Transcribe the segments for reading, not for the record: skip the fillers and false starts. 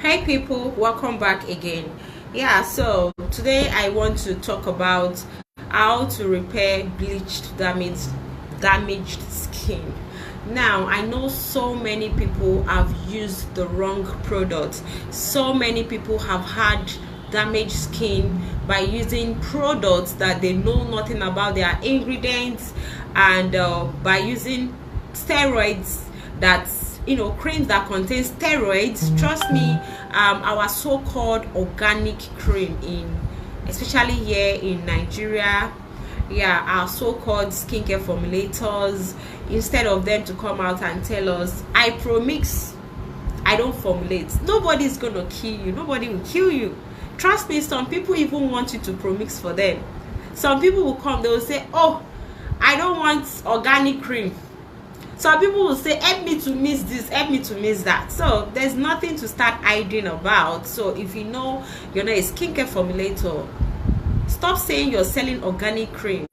Hey people, welcome back again. Today I want to talk about how to repair bleached damaged skin. Now, I know so many people have used the wrong product. So many people have had damaged skin by using products that they know nothing about their ingredients, and by using steroids, creams that contain steroids. Trust me, our so-called organic cream, especially here in Nigeria, our so-called skincare formulators, instead of them to come out and tell us, I pro-mix, I don't formulate, nobody's gonna kill you, nobody will kill you. Trust me, some people even want you to pro-mix for them. Some people will come, they will say, oh, I don't want organic cream. Some people will say, help me to miss this, help me to miss that. So there's nothing to start hiding about. So if you know you're not a skincare formulator, stop saying you're selling organic cream,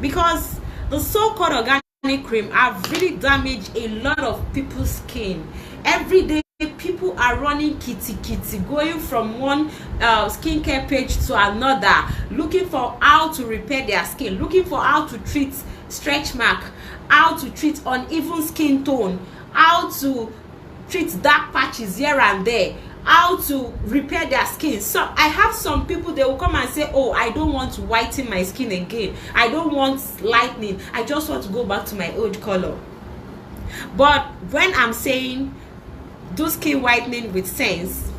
because the so-called organic cream have really damaged a lot of people's skin. Every day people are running kitty, going from one skincare page to another, looking for how to repair their skin, looking for how to treat stretch mark, how to treat uneven skin tone, how to treat dark patches here and there, how to repair their skin. So I have some people, they will come and say, oh, I don't want to whiten my skin again, I don't want lightening, I just want to go back to my old color. But when I'm saying do skin whitening with sense,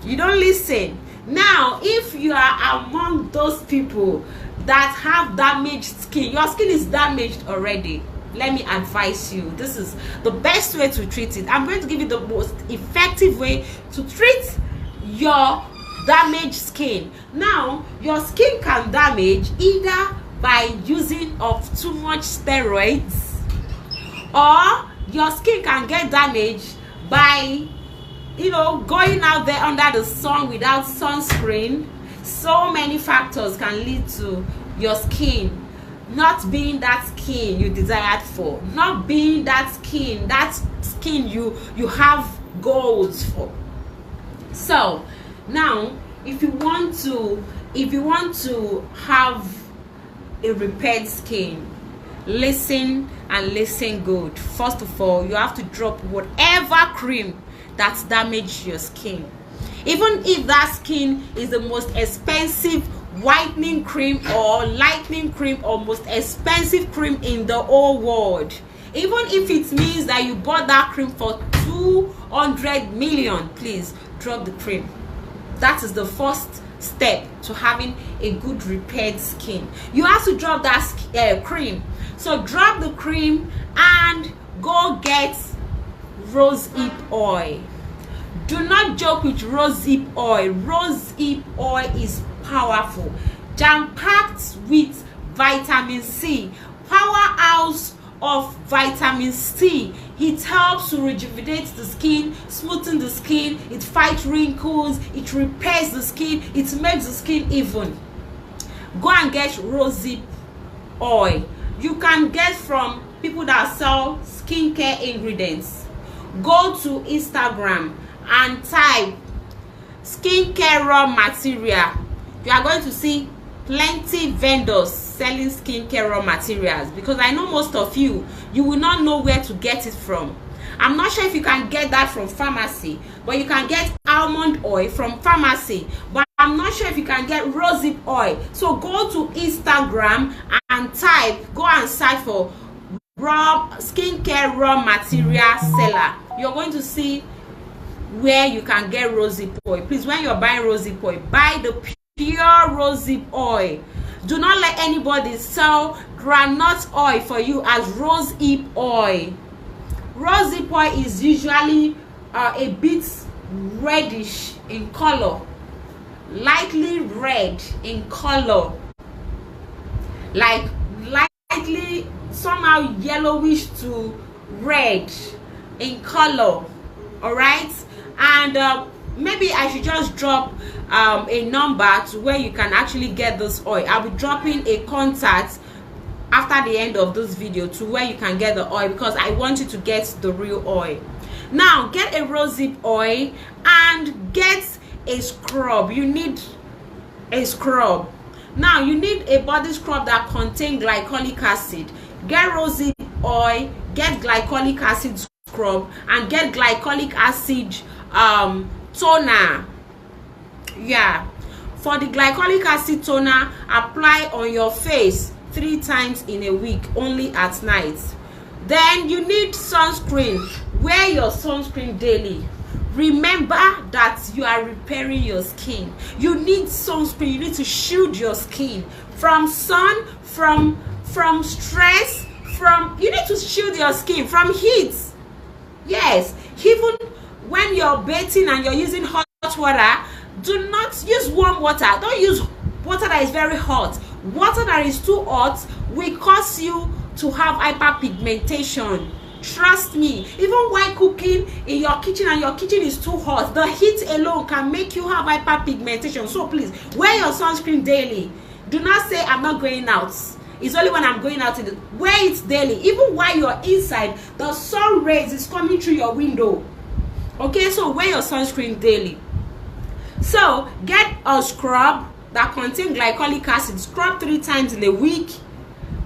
you don't listen. Now, if you are among those people that have damaged skin, your skin is damaged already, let me advise you, this is the best way to treat it. I'm going to give you the most effective way to treat your damaged skin. Now, your skin can damage either by using of too much steroids, or your skin can get damaged by going out there under the sun without sunscreen. So many factors can lead to your skin not being that skin you desired for, not being that skin you have goals for. So now, if you want to have a repaired skin, listen and listen good. First of all, you have to drop whatever cream that's damaged your skin. Even if that skin is the most expensive whitening cream or lightening cream or most expensive cream in the whole world, even if it means that you bought that cream for 200 million, please drop the cream. That is the first step to having a good repaired skin. You have to drop that cream. So drop the cream and go get rosehip oil. Do not joke with rosehip oil. Rosehip oil is powerful, jam-packed with vitamin C, powerhouse of vitamin C. It helps to rejuvenate the skin, smoothen the skin, it fights wrinkles, it repairs the skin, it makes the skin even. Go and get rosehip oil. You can get from people that sell skincare ingredients. Go to Instagram and type skincare raw material. You are going to see plenty vendors selling skincare raw materials, because I know most of you will not know where to get it from. I'm not sure if you can get that from pharmacy, but you can get almond oil from pharmacy, but I'm not sure if you can get rosehip oil. So go to Instagram and go and search for skincare raw material seller. You're going to see where you can get rosehip oil. Please, when you're buying rosehip oil, buy the pure rosehip oil. Do not let anybody sell groundnut oil for you as rosehip oil. Rosehip oil is usually a bit reddish in color, lightly red in color, like lightly somehow yellowish to red in color. All right, and maybe I should just drop a number to where you can actually get this oil. I'll be dropping a contact after the end of this video to where you can get the oil, because I want you to get the real oil. Now get a rosehip oil and get a scrub. You need a scrub. Now you need a body scrub that contains glycolic acid. Get rosy oil, get glycolic acid scrub, and get glycolic acid toner. Yeah, for the glycolic acid toner, apply on your face 3 times in a week, only at night. Then you need sunscreen. Wear your sunscreen daily. Remember that you are repairing your skin. You need sunscreen. You need to shield your skin from sun, from stress, you need to shield your skin from heat. Yes, even when you're bathing and you're using hot water, do not use warm water. Don't use water that is very hot. Water that is too hot will cause you to have hyperpigmentation. Trust me, even while cooking in your kitchen and your kitchen is too hot, the heat alone can make you have hyperpigmentation. So please, wear your sunscreen daily. Do not say, I'm not going out. It's only when I'm going out. Wear it daily. Even while you're inside, the sun rays is coming through your window. Okay, so wear your sunscreen daily. So get a scrub that contains glycolic acid. Scrub 3 times in a week.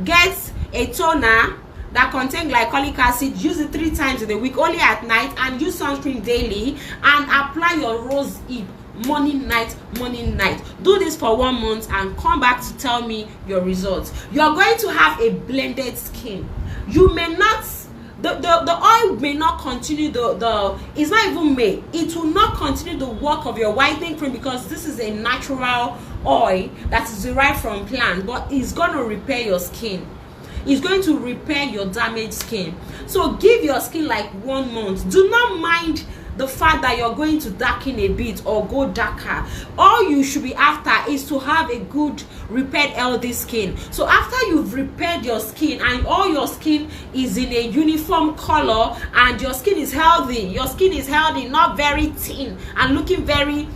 Get a toner that contains glycolic acid. Use it 3 times in a week, only at night, and use sunscreen daily. And apply your rose hip morning, night, morning, night. Do this for 1 month and come back to tell me your results. You are going to have a blended skin. You may not, the oil may not continue it's not even made. It will not continue the work of your whitening cream, because this is a natural oil that is derived from plant, but it's going to repair your skin. It's going to repair your damaged skin. So give your skin like 1 month. Do not mind the fact that you're going to darken a bit or go darker. All you should be after is to have a good repaired healthy skin. So after you've repaired your skin and all your skin is in a uniform color and your skin is healthy, not very thin and looking very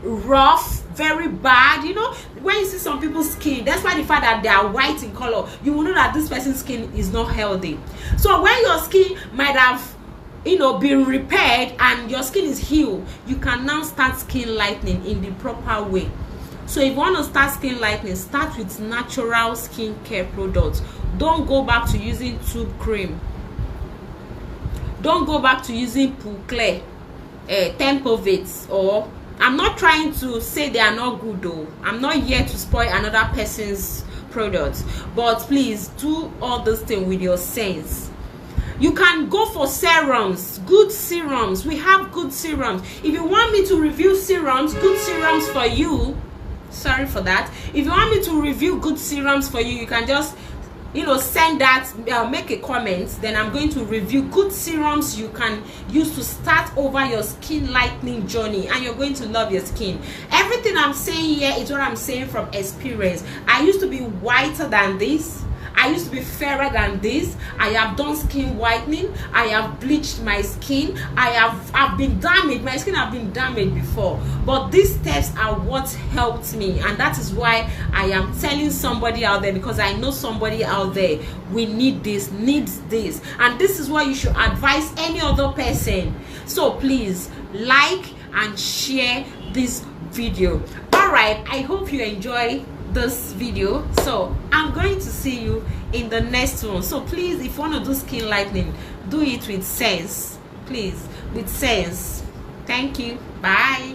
rough, very bad. You know, when you see some people's skin, that's why the fact that they are white in color, you will know that this person's skin is not healthy. So when your skin might have been repaired and your skin is healed, you can now start skin lightening in the proper way. So if you want to start skin lightening, start with natural skincare products. Don't go back to using tube cream. Don't go back to using Pouclé, Tempovate, or I'm not trying to say they are not good though. I'm not here to spoil another person's products, but please do all this thing with your sense. You can go for serums, good serums. We have good serums. If you want me to review serums, good serums for you, sorry for that. If you want me to review good serums for you, you can just send that, make a comment, then I'm going to review good serums you can use to start over your skin lightening journey, and you're going to love your skin. Everything I'm saying here is what I'm saying from experience. I used to be whiter than this. I used to be fairer than this. I have done skin whitening. I have bleached my skin. I've been damaged. My skin have been damaged before. But these steps are what helped me. And that is why I am telling somebody out there, because I know somebody out there needs this. And this is what you should advise any other person. So please like and share this video. Alright, I hope you enjoy this video. So I'm going to see you in the next one. So please, if you want to do skin lightening, do it with sense. Please, with sense. Thank you. Bye.